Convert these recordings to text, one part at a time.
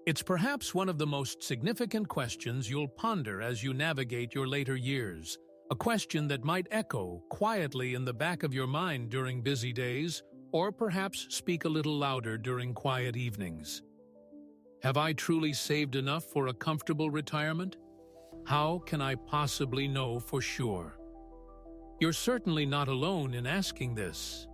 It's perhaps one of the most significant questions you'll ponder as you navigate your later years, a question that might echo quietly in the back of your mind during busy days, or perhaps speak a little louder during quiet evenings. Have I truly saved enough for a comfortable retirement? How can I possibly know for sure? You're certainly not alone in asking this.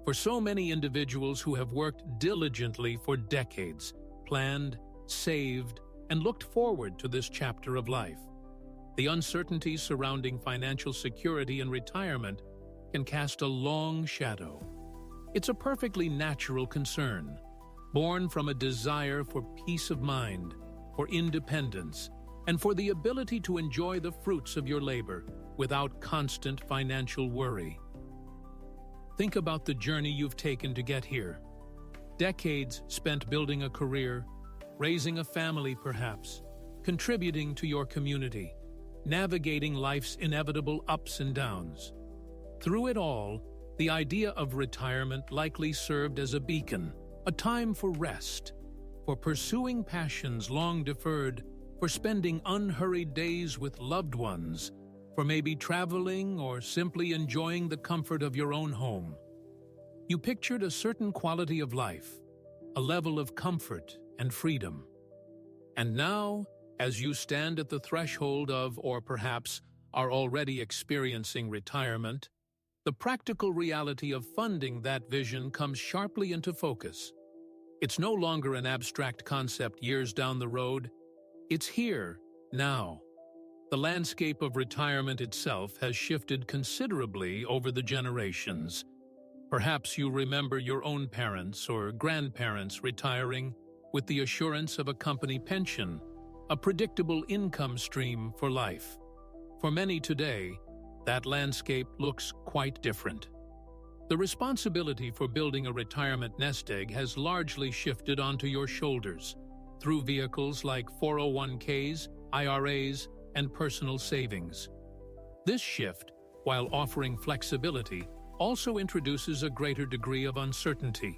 For so many individuals who have worked diligently for decades, planned, saved, and looked forward to this chapter of life, the uncertainty surrounding financial security and retirement can cast a long shadow. It's a perfectly natural concern, born from a desire for peace of mind, for independence, and for the ability to enjoy the fruits of your labor without constant financial worry. Think about the journey you've taken to get here. Decades spent building a career, raising a family perhaps, contributing to your community, navigating life's inevitable ups and downs. Through it all, the idea of retirement likely served as a beacon, a time for rest, for pursuing passions long deferred, for spending unhurried days with loved ones, for maybe traveling or simply enjoying the comfort of your own home. You pictured a certain quality of life, a level of comfort and freedom. And now, as you stand at the threshold of, or perhaps are already experiencing retirement, the practical reality of funding that vision comes sharply into focus. It's no longer an abstract concept years down the road. It's here, now. The landscape of retirement itself has shifted considerably over the generations. Perhaps you remember your own parents or grandparents retiring with the assurance of a company pension, a predictable income stream for life. For many today, that landscape looks quite different. The responsibility for building a retirement nest egg has largely shifted onto your shoulders through vehicles like 401ks, IRAs, and personal savings. This shift, while offering flexibility, also introduces a greater degree of uncertainty.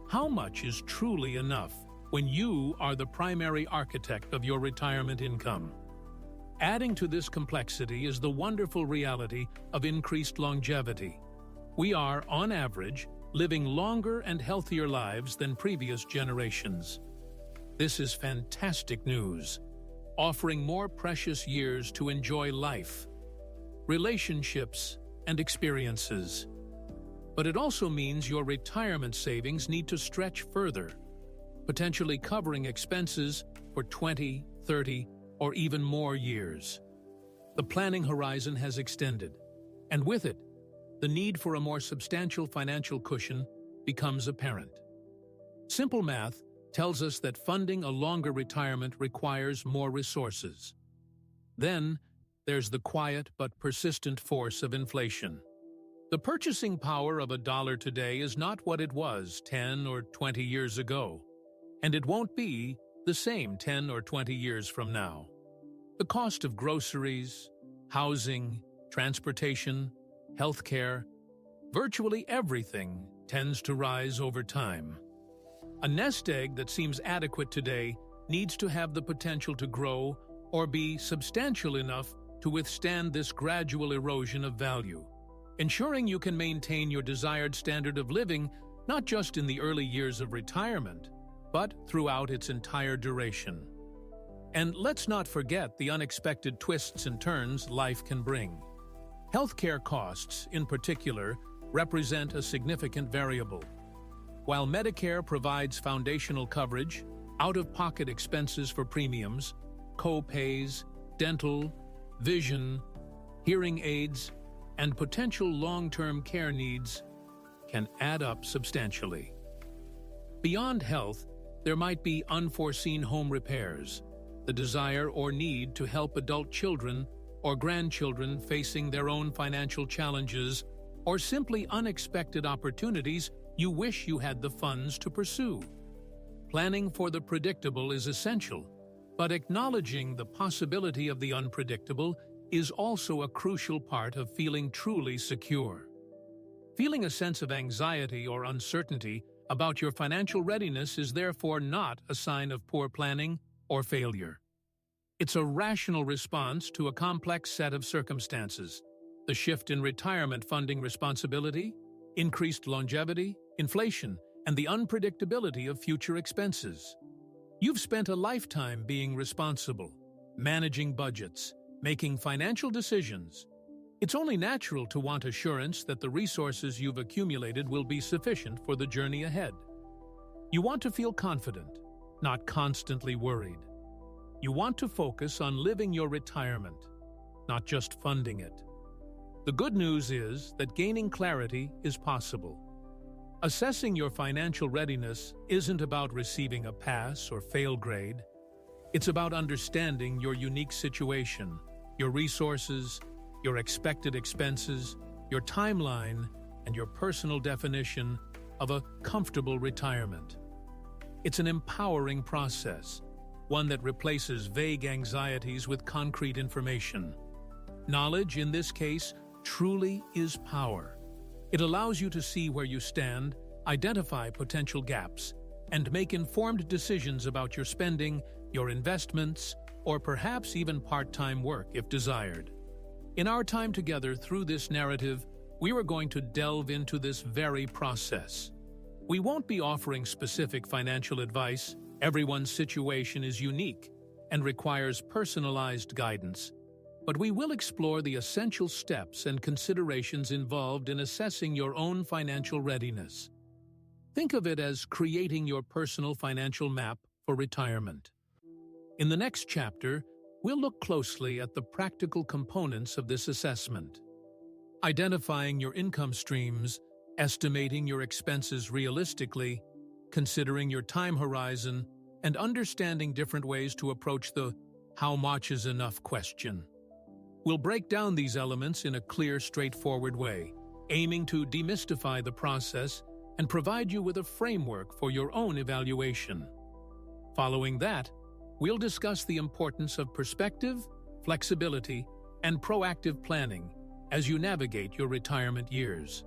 How much is truly enough when you are the primary architect of your retirement income? Adding to this complexity is the wonderful reality of increased longevity. We are, on average, living longer and healthier lives than previous generations. This is fantastic news, offering more precious years to enjoy life, relationships, and experiences. But it also means your retirement savings need to stretch further, potentially covering expenses for 20, 30, or even more years. The planning horizon has extended, and with it, the need for a more substantial financial cushion becomes apparent. Simple math tells us that funding a longer retirement requires more resources. Then, there's the quiet but persistent force of inflation. The purchasing power of $1 today is not what it was 10 or 20 years ago, and it won't be the same 10 or 20 years from now. The cost of groceries, housing, transportation, healthcare, virtually everything tends to rise over time. A nest egg that seems adequate today needs to have the potential to grow or be substantial enough to withstand this gradual erosion of value, ensuring you can maintain your desired standard of living not just in the early years of retirement, but throughout its entire duration. And let's not forget the unexpected twists and turns life can bring. Healthcare costs, in particular, represent a significant variable. While Medicare provides foundational coverage, out-of-pocket expenses for premiums, co-pays, dental, vision, hearing aids, and potential long-term care needs can add up substantially. Beyond health, there might be unforeseen home repairs, the desire or need to help adult children or grandchildren facing their own financial challenges, or simply unexpected opportunities you wish you had the funds to pursue. Planning for the predictable is essential, but acknowledging the possibility of the unpredictable is also a crucial part of feeling truly secure. Feeling a sense of anxiety or uncertainty about your financial readiness is therefore not a sign of poor planning or failure. It's a rational response to a complex set of circumstances: the shift in retirement funding responsibility, increased longevity, inflation, and the unpredictability of future expenses. You've spent a lifetime being responsible, managing budgets, making financial decisions. It's only natural to want assurance that the resources you've accumulated will be sufficient for the journey ahead. You want to feel confident, not constantly worried. You want to focus on living your retirement, not just funding it. The good news is that gaining clarity is possible. Assessing your financial readiness isn't about receiving a pass or fail grade. It's about understanding your unique situation, your resources, your expected expenses, your timeline, and your personal definition of a comfortable retirement. It's an empowering process, one that replaces vague anxieties with concrete information. Knowledge, in this case, truly is power. It allows you to see where you stand, identify potential gaps, and make informed decisions about your spending, your investments, or perhaps even part-time work if desired. In our time together through this narrative, we are going to delve into this very process. We won't be offering specific financial advice. Everyone's situation is unique and requires personalized guidance. But we will explore the essential steps and considerations involved in assessing your own financial readiness. Think of it as creating your personal financial map for retirement. In the next chapter, we'll look closely at the practical components of this assessment. Identifying your income streams, estimating your expenses realistically, considering your time horizon, and understanding different ways to approach the "how much is enough" question. We'll break down these elements in a clear, straightforward way, aiming to demystify the process and provide you with a framework for your own evaluation. Following that, we'll discuss the importance of perspective, flexibility, and proactive planning as you navigate your retirement years.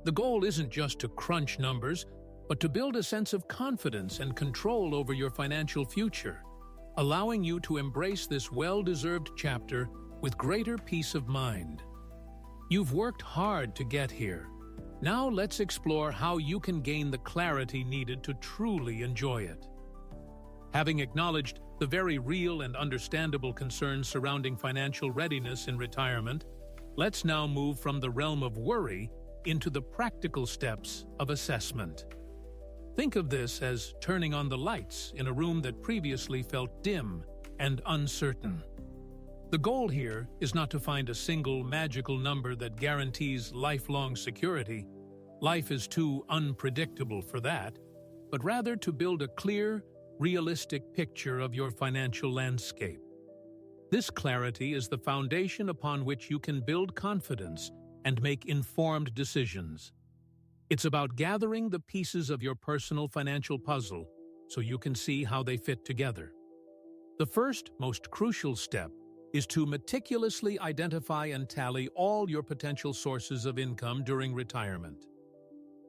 The goal isn't just to crunch numbers, but to build a sense of confidence and control over your financial future, allowing you to embrace this well-deserved chapter with greater peace of mind. You've worked hard to get here. Now let's explore how you can gain the clarity needed to truly enjoy it. Having acknowledged the very real and understandable concerns surrounding financial readiness in retirement, let's now move from the realm of worry into the practical steps of assessment. Think of this as turning on the lights in a room that previously felt dim and uncertain. The goal here is not to find a single magical number that guarantees lifelong security. Life is too unpredictable for that, but rather to build a clear, realistic picture of your financial landscape. This clarity is the foundation upon which you can build confidence and make informed decisions. It's about gathering the pieces of your personal financial puzzle so you can see how they fit together. The first, most crucial step is to meticulously identify and tally all your potential sources of income during retirement.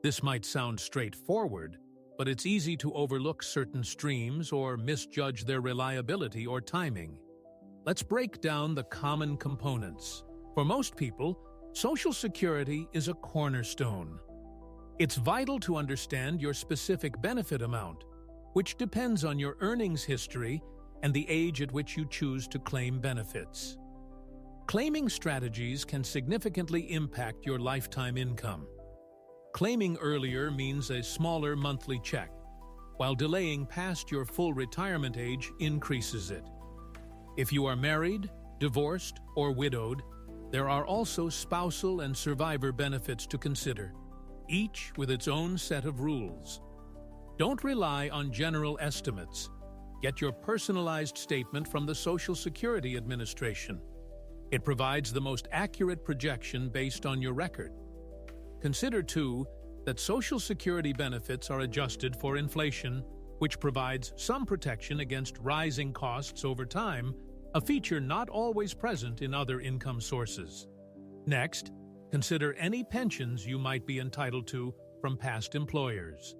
This might sound straightforward, but it's easy to overlook certain streams or misjudge their reliability or timing. Let's break down the common components. For most people, Social Security is a cornerstone. It's vital to understand your specific benefit amount, which depends on your earnings history and the age at which you choose to claim benefits. Claiming strategies can significantly impact your lifetime income. Claiming earlier means a smaller monthly check, while delaying past your full retirement age increases it. If you are married, divorced, or widowed, there are also spousal and survivor benefits to consider, each with its own set of rules. Don't rely on general estimates. Get your personalized statement from the Social Security Administration. It provides the most accurate projection based on your record. Consider, too, that Social Security benefits are adjusted for inflation, which provides some protection against rising costs over time, a feature not always present in other income sources. Next, consider any pensions you might be entitled to from past employers.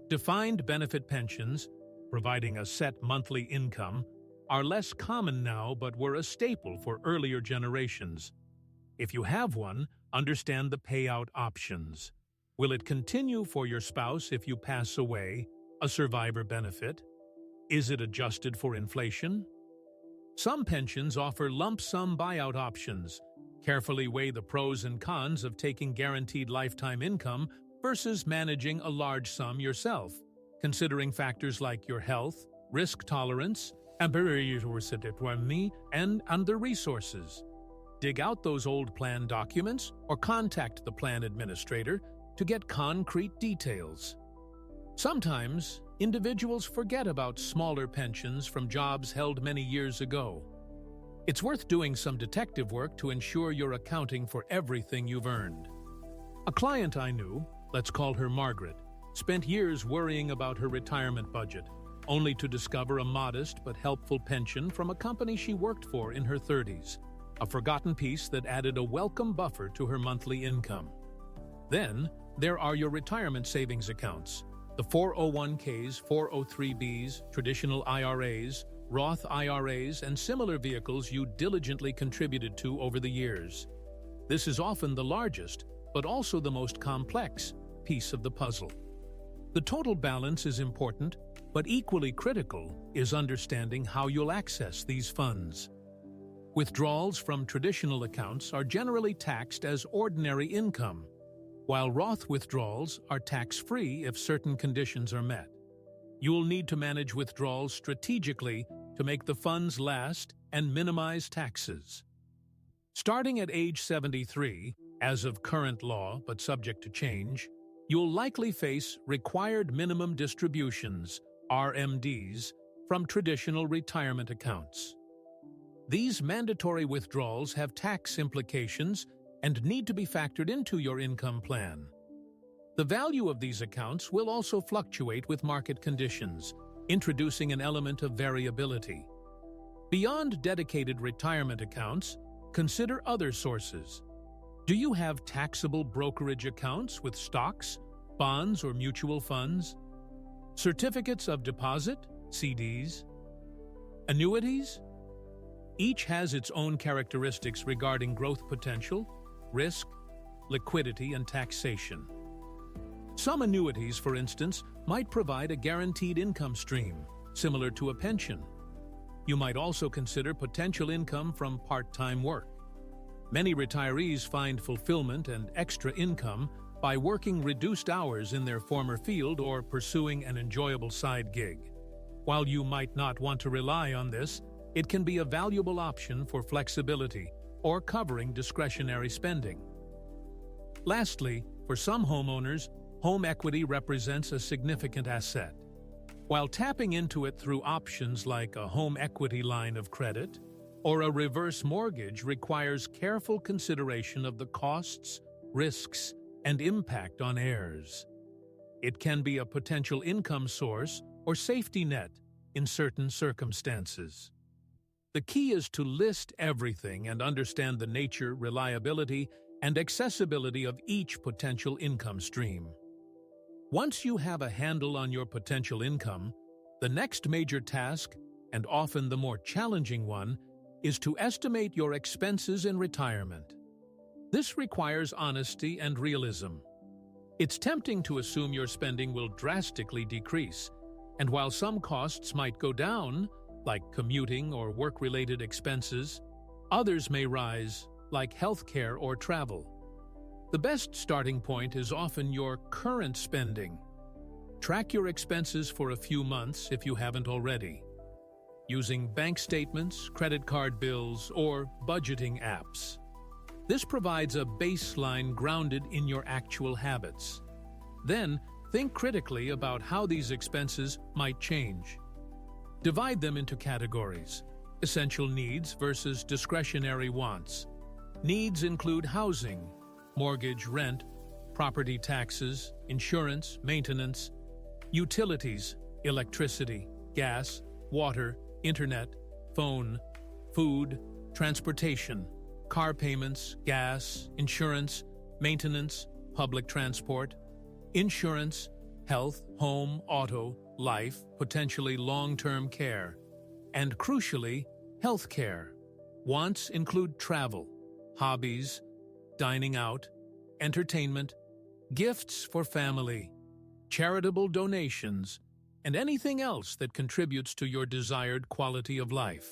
Defined benefit pensions, providing a set monthly income, are less common now but were a staple for earlier generations. If you have one, understand the payout options. Will it continue for your spouse if you pass away, a survivor benefit? Is it adjusted for inflation? Some pensions offer lump sum buyout options. Carefully weigh the pros and cons of taking guaranteed lifetime income versus managing a large sum yourself, considering factors like your health, risk tolerance, and other resources. Dig out those old plan documents or contact the plan administrator to get concrete details. Sometimes, individuals forget about smaller pensions from jobs held many years ago. It's worth doing some detective work to ensure you're accounting for everything you've earned. A client I knew, let's call her Margaret, spent years worrying about her retirement budget, only to discover a modest but helpful pension from a company she worked for in her 30s, a forgotten piece that added a welcome buffer to her monthly income. Then, there are your retirement savings accounts, the 401ks, 403bs, traditional IRAs, Roth IRAs, and similar vehicles you diligently contributed to over the years. This is often the largest, but also the most complex, piece of the puzzle. The total balance is important, but equally critical is understanding how you'll access these funds. Withdrawals from traditional accounts are generally taxed as ordinary income, while Roth withdrawals are tax-free if certain conditions are met. You'll need to manage withdrawals strategically to make the funds last and minimize taxes. Starting at age 73, as of current law but subject to change, you'll likely face required minimum distributions, RMDs, from traditional retirement accounts. These mandatory withdrawals have tax implications and need to be factored into your income plan. The value of these accounts will also fluctuate with market conditions, introducing an element of variability. Beyond dedicated retirement accounts, consider other sources. Do you have taxable brokerage accounts with stocks, bonds, or mutual funds? Certificates of deposit, CDs? Annuities? Each has its own characteristics regarding growth potential, risk, liquidity, and taxation. Some annuities, for instance, might provide a guaranteed income stream, similar to a pension. You might also consider potential income from part-time work. Many retirees find fulfillment and extra income by working reduced hours in their former field or pursuing an enjoyable side gig. While you might not want to rely on this, it can be a valuable option for flexibility or covering discretionary spending. Lastly, for some homeowners, home equity represents a significant asset. While tapping into it through options like a home equity line of credit or a reverse mortgage requires careful consideration of the costs, risks, and impact on heirs. It can be a potential income source or safety net in certain circumstances. The key is to list everything and understand the nature, reliability, and accessibility of each potential income stream. Once you have a handle on your potential income, the next major task, and often the more challenging one, is to estimate your expenses in retirement. This requires honesty and realism. It's tempting to assume your spending will drastically decrease, and while some costs might go down, like commuting or work-related expenses, others may rise, like healthcare or travel. The best starting point is often your current spending. Track your expenses for a few months if you haven't already, using bank statements, credit card bills, or budgeting apps. This provides a baseline grounded in your actual habits. Then, think critically about how these expenses might change. Divide them into categories: essential needs versus discretionary wants. Needs include housing, mortgage, rent, property taxes, insurance, maintenance, utilities, electricity, gas, water, internet, phone, food, transportation, car payments, gas, insurance, maintenance, public transport, insurance, health, home, auto, life, potentially long-term care, and crucially, health care. Wants include travel, hobbies, dining out, entertainment, gifts for family, charitable donations, and anything else that contributes to your desired quality of life.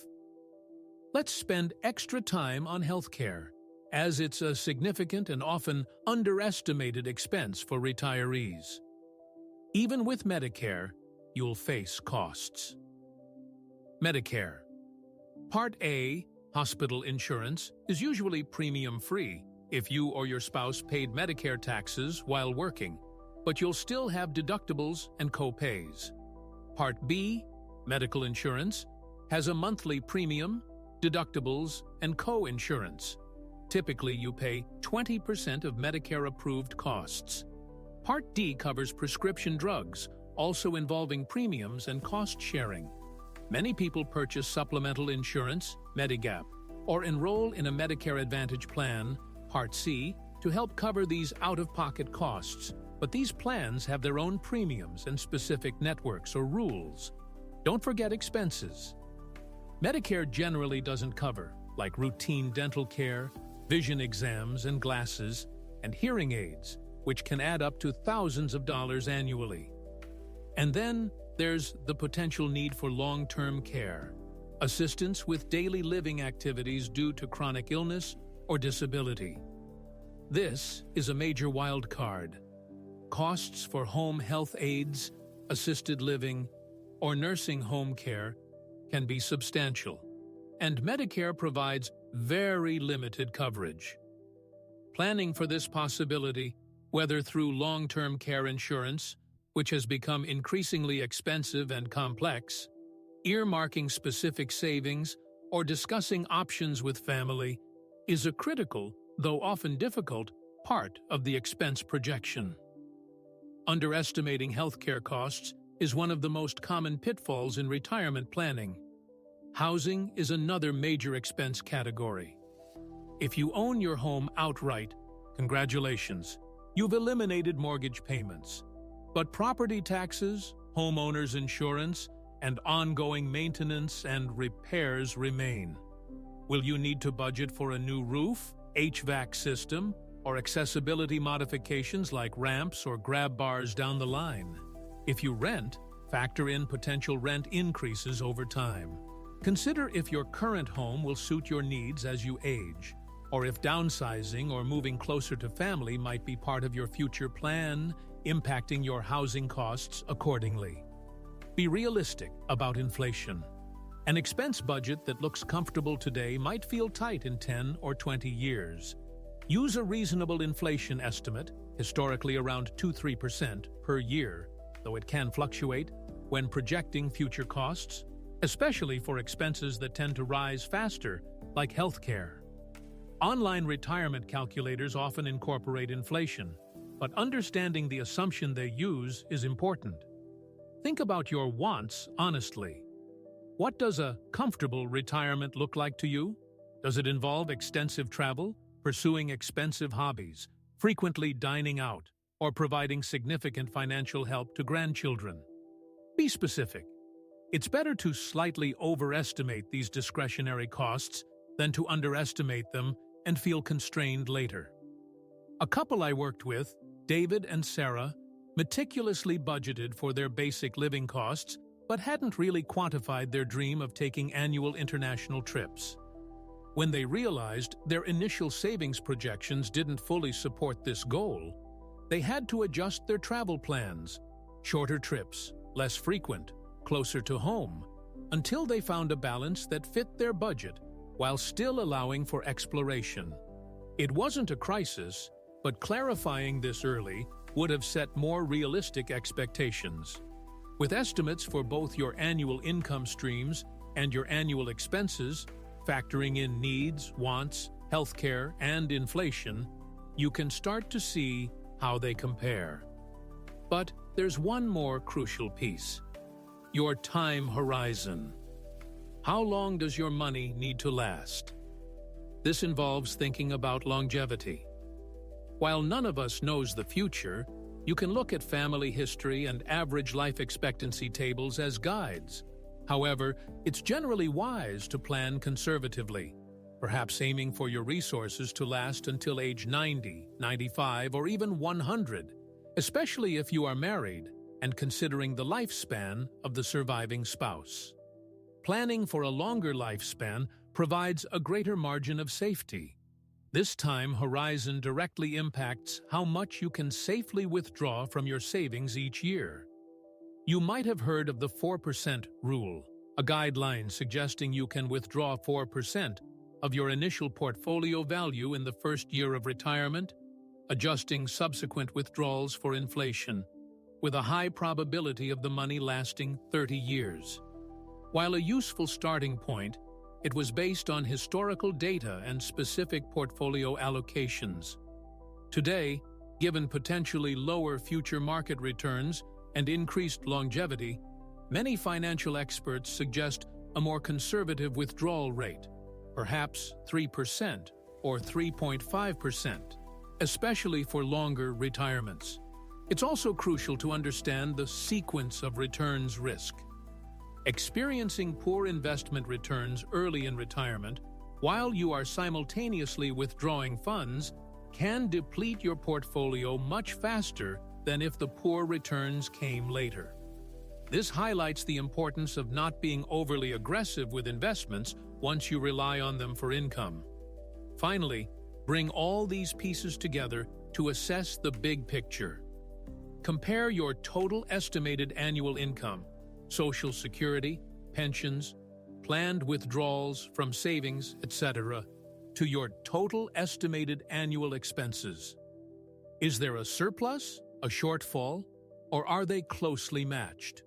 Let's spend extra time on healthcare, as it's a significant and often underestimated expense for retirees. Even with Medicare, you'll face costs. Medicare. Part A, hospital insurance, is usually premium-free if you or your spouse paid Medicare taxes while working, but you'll still have deductibles and co-pays. Part B, medical insurance, has a monthly premium, deductibles, and co-insurance. Typically, you pay 20% of Medicare-approved costs. Part D covers prescription drugs, also involving premiums and cost-sharing. Many people purchase supplemental insurance, Medigap, or enroll in a Medicare Advantage plan, Part C, to help cover these out-of-pocket costs, but these plans have their own premiums and specific networks or rules. Don't forget expenses. Medicare generally doesn't cover, like routine dental care, vision exams and glasses, and hearing aids, which can add up to thousands of dollars annually. And then there's the potential need for long-term care, assistance with daily living activities due to chronic illness or disability. This is a major wild card. Costs for home health aides, assisted living, or nursing home care can be substantial, and Medicare provides very limited coverage. Planning for this possibility, whether through long-term care insurance, which has become increasingly expensive and complex, earmarking specific savings, or discussing options with family, is a critical, though often difficult, part of the expense projection. Underestimating healthcare costs is one of the most common pitfalls in retirement planning. Housing is another major expense category. If you own your home outright, congratulations, you've eliminated mortgage payments. But property taxes, homeowners insurance, and ongoing maintenance and repairs remain. Will you need to budget for a new roof, HVAC system, or accessibility modifications like ramps or grab bars down the line? If you rent, factor in potential rent increases over time. Consider if your current home will suit your needs as you age, or if downsizing or moving closer to family might be part of your future plan, impacting your housing costs accordingly. Be realistic about inflation. An expense budget that looks comfortable today might feel tight in 10 or 20 years. Use a reasonable inflation estimate, historically around 2–3% per year, though it can fluctuate, when projecting future costs, especially for expenses that tend to rise faster, like healthcare. Online retirement calculators often incorporate inflation, but understanding the assumption they use is important. Think about your wants honestly. What does a comfortable retirement look like to you? Does it involve extensive travel, pursuing expensive hobbies, frequently dining out, or providing significant financial help to grandchildren? Be specific. It's better to slightly overestimate these discretionary costs than to underestimate them and feel constrained later. A couple I worked with, David and Sarah, meticulously budgeted for their basic living costs but hadn't really quantified their dream of taking annual international trips. When they realized their initial savings projections didn't fully support this goal, they had to adjust their travel plans, shorter trips, less frequent, closer to home, until they found a balance that fit their budget while still allowing for exploration. It wasn't a crisis, but clarifying this early would have set more realistic expectations. With estimates for both your annual income streams and your annual expenses, factoring in needs, wants, healthcare, and inflation, you can start to see how they compare. But there's one more crucial piece: your time horizon. How long does your money need to last? This involves thinking about longevity. While none of us knows the future, You can look at family history and average life expectancy tables as guides. However, it's generally wise to plan conservatively, perhaps aiming for your resources to last until age 90, 95, or even 100, especially if you are married and considering the lifespan of the surviving spouse. Planning for a longer lifespan provides a greater margin of safety. This time horizon directly impacts how much you can safely withdraw from your savings each year. You might have heard of the 4% rule, a guideline suggesting you can withdraw 4% of your initial portfolio value in the first year of retirement, adjusting subsequent withdrawals for inflation, with a high probability of the money lasting 30 years. While a useful starting point, it was based on historical data and specific portfolio allocations. Today, given potentially lower future market returns and increased longevity, many financial experts suggest a more conservative withdrawal rate, perhaps 3% or 3.5%, especially for longer retirements. It's also crucial to understand the sequence of returns risk. Experiencing poor investment returns early in retirement, while you are simultaneously withdrawing funds, can deplete your portfolio much faster than if the poor returns came later. This highlights the importance of not being overly aggressive with investments once you rely on them for income. Finally, bring all these pieces together to assess the big picture. Compare your total estimated annual income, Social Security, pensions, planned withdrawals from savings, etc., to your total estimated annual expenses. Is there a surplus, a shortfall, or are they closely matched?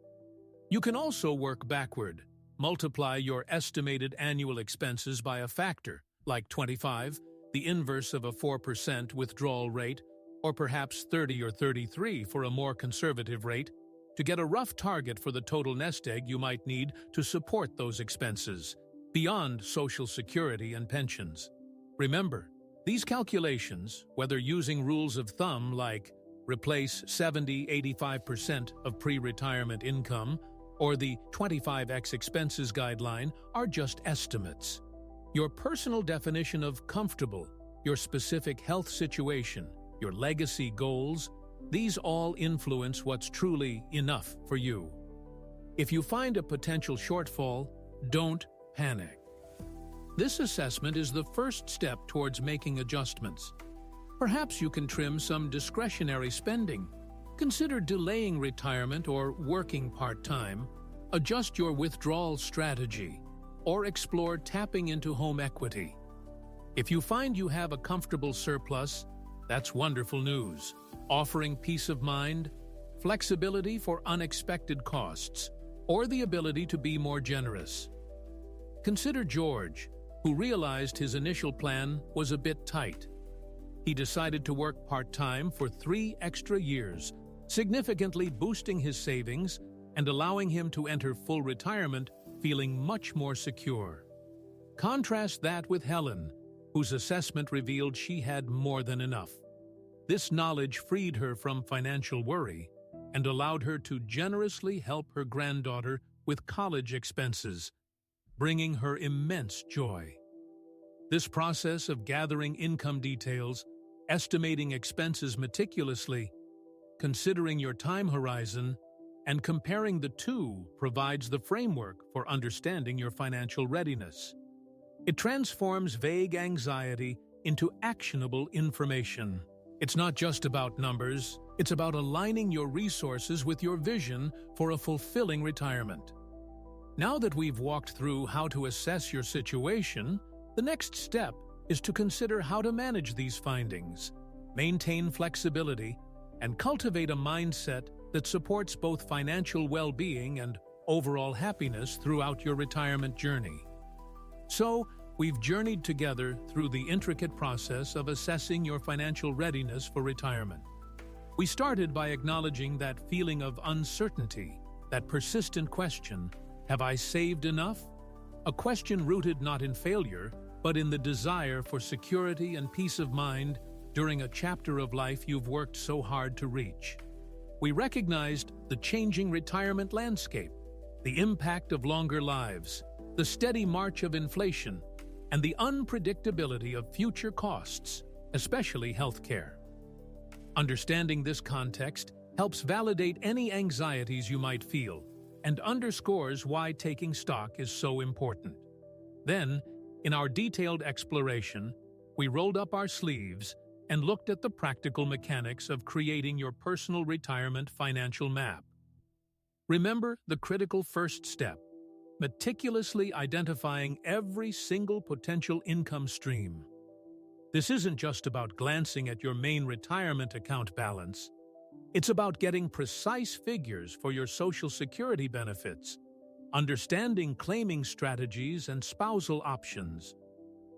You can also work backward. Multiply your estimated annual expenses by a factor, like 25, the inverse of a 4% withdrawal rate, or perhaps 30 or 33 for a more conservative rate, to get a rough target for the total nest egg you might need to support those expenses, beyond Social Security and pensions. Remember, these calculations, whether using rules of thumb like replace 70-85% of pre-retirement income or the 25x expenses guideline, are just estimates. Your personal definition of comfortable, your specific health situation, your legacy goals, these all influence what's truly enough for you. If you find a potential shortfall, don't panic. This assessment is the first step towards making adjustments. Perhaps you can trim some discretionary spending, consider delaying retirement or working part-time, adjust your withdrawal strategy, or explore tapping into home equity. If you find you have a comfortable surplus, that's wonderful news, offering peace of mind, flexibility for unexpected costs, or the ability to be more generous. Consider George, who realized his initial plan was a bit tight. He decided to work part-time for 3 extra years, significantly boosting his savings and allowing him to enter full retirement feeling much more secure. Contrast that with Helen, whose assessment revealed she had more than enough. This knowledge freed her from financial worry and allowed her to generously help her granddaughter with college expenses, bringing her immense joy. This process of gathering income details, estimating expenses meticulously, considering your time horizon, and comparing the two provides the framework for understanding your financial readiness. It transforms vague anxiety into actionable information. It's not just about numbers, it's about aligning your resources with your vision for a fulfilling retirement. Now that we've walked through how to assess your situation, the next step is to consider how to manage these findings, maintain flexibility, and cultivate a mindset that supports both financial well-being and overall happiness throughout your retirement journey. So, we've journeyed together through the intricate process of assessing your financial readiness for retirement. We started by acknowledging that feeling of uncertainty, that persistent question, have I saved enough? A question rooted not in failure, but in the desire for security and peace of mind during a chapter of life you've worked so hard to reach. We recognized the changing retirement landscape, the impact of longer lives, the steady march of inflation, and the unpredictability of future costs, especially healthcare. Understanding this context helps validate any anxieties you might feel and underscores why taking stock is so important. Then, in our detailed exploration, we rolled up our sleeves and looked at the practical mechanics of creating your personal retirement financial map. Remember the critical first step: meticulously identifying every single potential income stream. This isn't just about glancing at your main retirement account balance. It's about getting precise figures for your Social Security benefits, understanding claiming strategies and spousal options.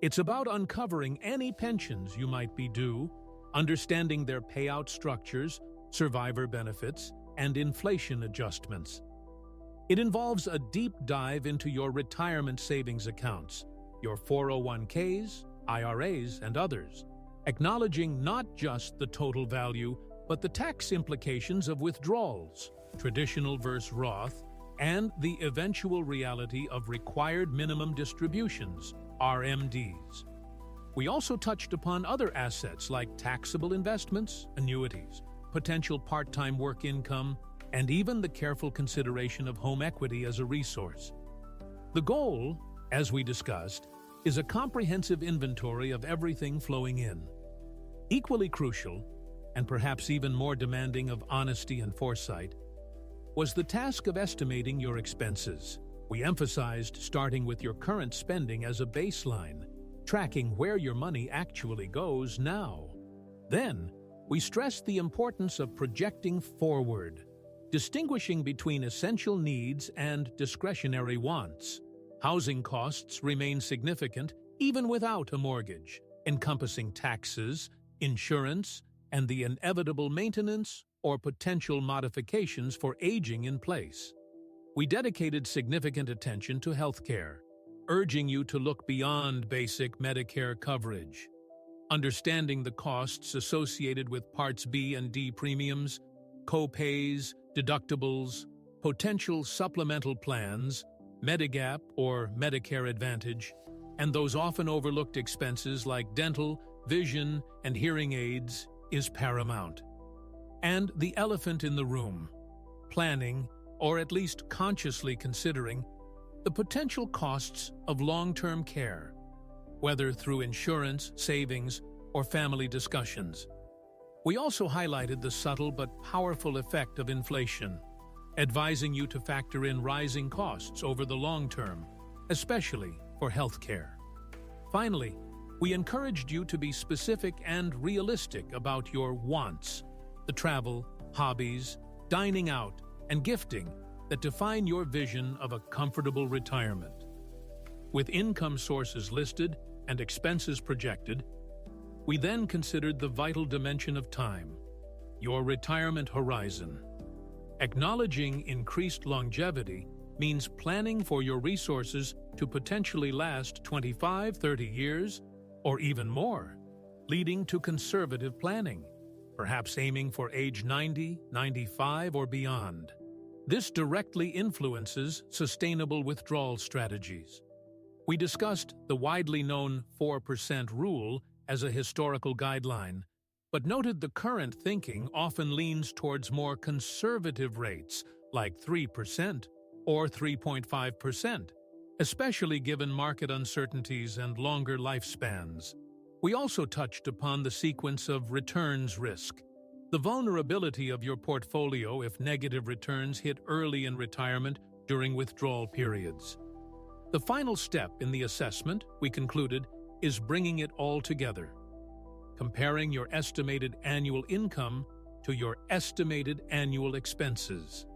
It's about uncovering any pensions you might be due, understanding their payout structures, survivor benefits, and inflation adjustments. It involves a deep dive into your retirement savings accounts, your 401ks, IRAs, and others, acknowledging not just the total value, but the tax implications of withdrawals, traditional versus Roth, and the eventual reality of required minimum distributions, RMDs. We also touched upon other assets like taxable investments, annuities, potential part-time work income, and even the careful consideration of home equity as a resource. The goal, as we discussed, is a comprehensive inventory of everything flowing in. Equally crucial, and perhaps even more demanding of honesty and foresight, was the task of estimating your expenses. We emphasized starting with your current spending as a baseline, tracking where your money actually goes now. Then, we stressed the importance of projecting forward, distinguishing between essential needs and discretionary wants. Housing costs remain significant even without a mortgage, encompassing taxes, insurance, and the inevitable maintenance or potential modifications for aging in place. We dedicated significant attention to healthcare, urging you to look beyond basic Medicare coverage. Understanding the costs associated with Parts B and D premiums, co-pays, deductibles, potential supplemental plans, Medigap or Medicare Advantage, and those often overlooked expenses like dental, vision, and hearing aids is paramount. And the elephant in the room: planning, or at least consciously considering, the potential costs of long-term care, whether through insurance, savings, or family discussions. We also highlighted the subtle but powerful effect of inflation, advising you to factor in rising costs over the long term, especially for healthcare. Finally, we encouraged you to be specific and realistic about your wants, the travel, hobbies, dining out, and gifting that define your vision of a comfortable retirement. With income sources listed and expenses projected, we then considered the vital dimension of time, your retirement horizon. Acknowledging increased longevity means planning for your resources to potentially last 25, 30 years, or even more, leading to conservative planning, perhaps aiming for age 90, 95, or beyond. This directly influences sustainable withdrawal strategies. We discussed the widely known 4% rule as a historical guideline, but noted the current thinking often leans towards more conservative rates like 3% or 3.5%, especially given market uncertainties and longer lifespans. We also touched upon the sequence of returns risk, the vulnerability of your portfolio if negative returns hit early in retirement during withdrawal periods. The final step in the assessment, we concluded, is bringing it all together, comparing your estimated annual income to your estimated annual expenses.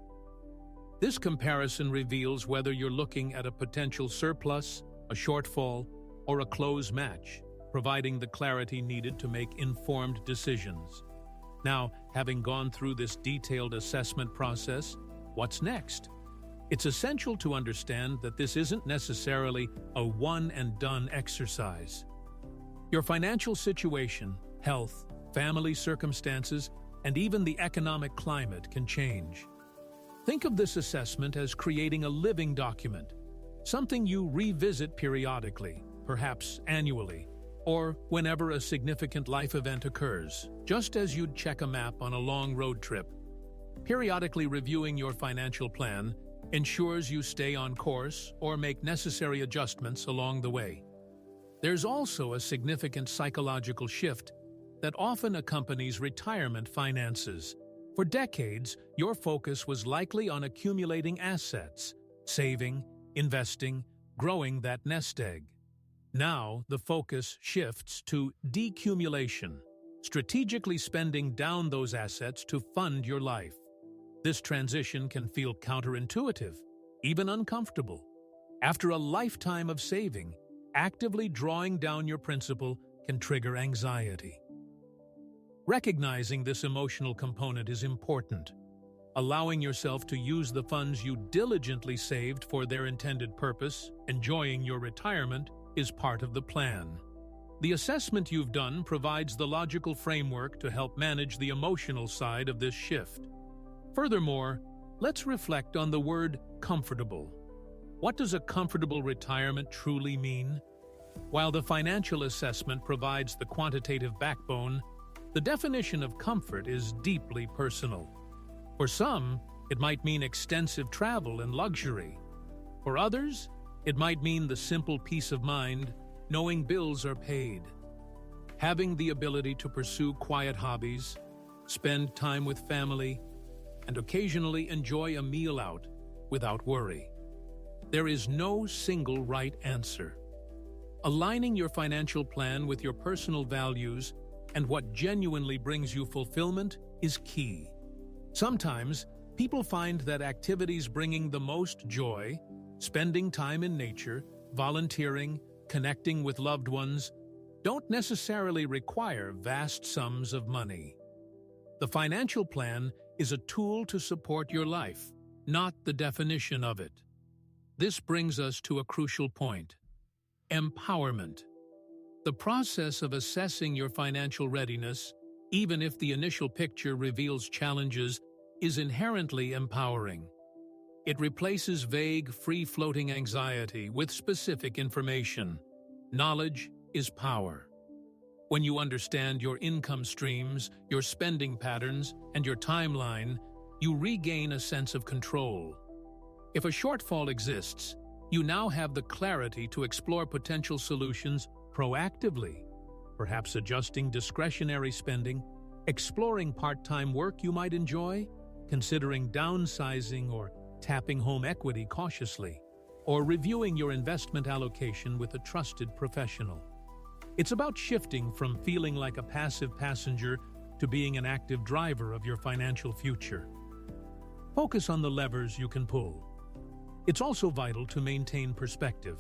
This comparison reveals whether you're looking at a potential surplus, a shortfall, or a close match, providing the clarity needed to make informed decisions. Now, having gone through this detailed assessment process, what's next? It's essential to understand that this isn't necessarily a one-and-done exercise. Your financial situation, health, family circumstances, and even the economic climate can change. Think of this assessment as creating a living document, something you revisit periodically, perhaps annually, or whenever a significant life event occurs, just as you'd check a map on a long road trip. Periodically reviewing your financial plan ensures you stay on course or make necessary adjustments along the way. There's also a significant psychological shift that often accompanies retirement finances. For decades, your focus was likely on accumulating assets, saving, investing, growing that nest egg. Now, the focus shifts to decumulation, strategically spending down those assets to fund your life. This transition can feel counterintuitive, even uncomfortable. After a lifetime of saving, actively drawing down your principal can trigger anxiety. Recognizing this emotional component is important. Allowing yourself to use the funds you diligently saved for their intended purpose, enjoying your retirement, is part of the plan. The assessment you've done provides the logical framework to help manage the emotional side of this shift. Furthermore, let's reflect on the word comfortable. What does a comfortable retirement truly mean? While the financial assessment provides the quantitative backbone, the definition of comfort is deeply personal. For some, it might mean extensive travel and luxury. For others, it might mean the simple peace of mind, knowing bills are paid. Having the ability to pursue quiet hobbies, spend time with family, and occasionally enjoy a meal out without worry. There is no single right answer. Aligning your financial plan with your personal values and what genuinely brings you fulfillment is key. Sometimes, people find that activities bringing the most joy, spending time in nature, volunteering, connecting with loved ones, don't necessarily require vast sums of money. The financial plan is a tool to support your life, not the definition of it. This brings us to a crucial point: empowerment. The process of assessing your financial readiness, even if the initial picture reveals challenges, is inherently empowering. It replaces vague, free-floating anxiety with specific information. Knowledge is power. When you understand your income streams, your spending patterns, and your timeline, you regain a sense of control. If a shortfall exists, you now have the clarity to explore potential solutions proactively, perhaps adjusting discretionary spending, exploring part-time work you might enjoy, considering downsizing or tapping home equity cautiously, or reviewing your investment allocation with a trusted professional. It's about shifting from feeling like a passive passenger to being an active driver of your financial future. Focus on the levers you can pull. It's also vital to maintain perspective.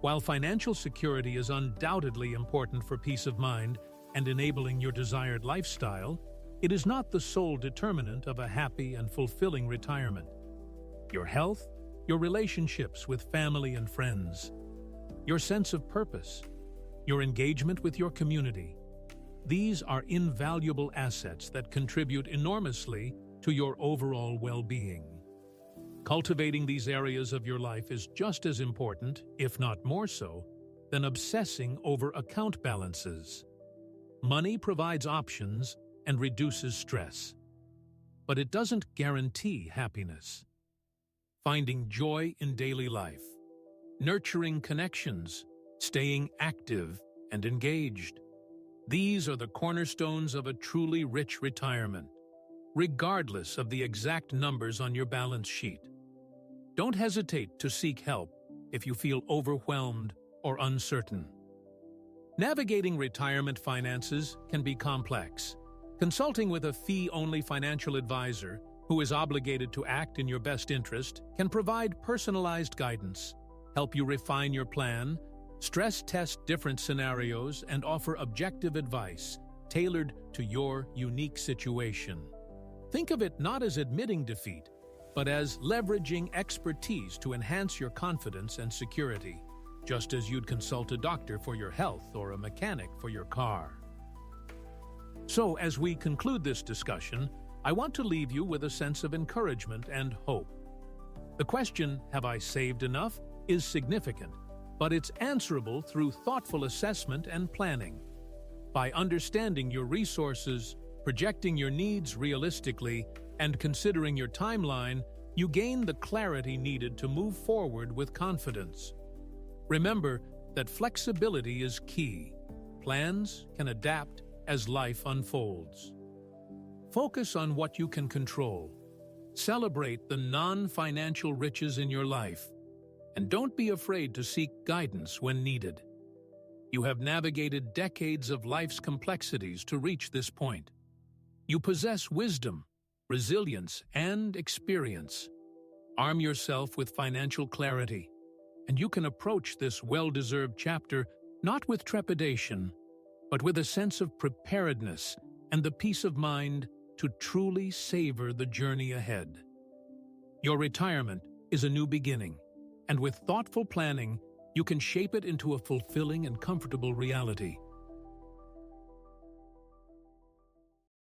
While financial security is undoubtedly important for peace of mind and enabling your desired lifestyle, it is not the sole determinant of a happy and fulfilling retirement. Your health, your relationships with family and friends, your sense of purpose, your engagement with your community, these are invaluable assets that contribute enormously to your overall well-being. Cultivating these areas of your life is just as important, if not more so, than obsessing over account balances. Money provides options and reduces stress, but it doesn't guarantee happiness. Finding joy in daily life, nurturing connections, staying active and engaged. These are the cornerstones of a truly rich retirement, regardless of the exact numbers on your balance sheet. Don't hesitate to seek help if you feel overwhelmed or uncertain. Navigating retirement finances can be complex. Consulting with a fee-only financial advisor who is obligated to act in your best interest can provide personalized guidance, help you refine your plan, stress-test different scenarios, and offer objective advice tailored to your unique situation. Think of it not as admitting defeat, but as leveraging expertise to enhance your confidence and security, just as you'd consult a doctor for your health or a mechanic for your car. So, as we conclude this discussion, I want to leave you with a sense of encouragement and hope. The question, have I saved enough, is significant, but it's answerable through thoughtful assessment and planning. By understanding your resources, projecting your needs realistically, and considering your timeline, you gain the clarity needed to move forward with confidence. Remember that flexibility is key. Plans can adapt as life unfolds. Focus on what you can control. Celebrate the non-financial riches in your life, and don't be afraid to seek guidance when needed. You have navigated decades of life's complexities to reach this point. You possess wisdom, resilience, and experience. Arm yourself with financial clarity, and you can approach this well-deserved chapter not with trepidation, but with a sense of preparedness and the peace of mind to truly savor the journey ahead. Your retirement is a new beginning, and with thoughtful planning, you can shape it into a fulfilling and comfortable reality.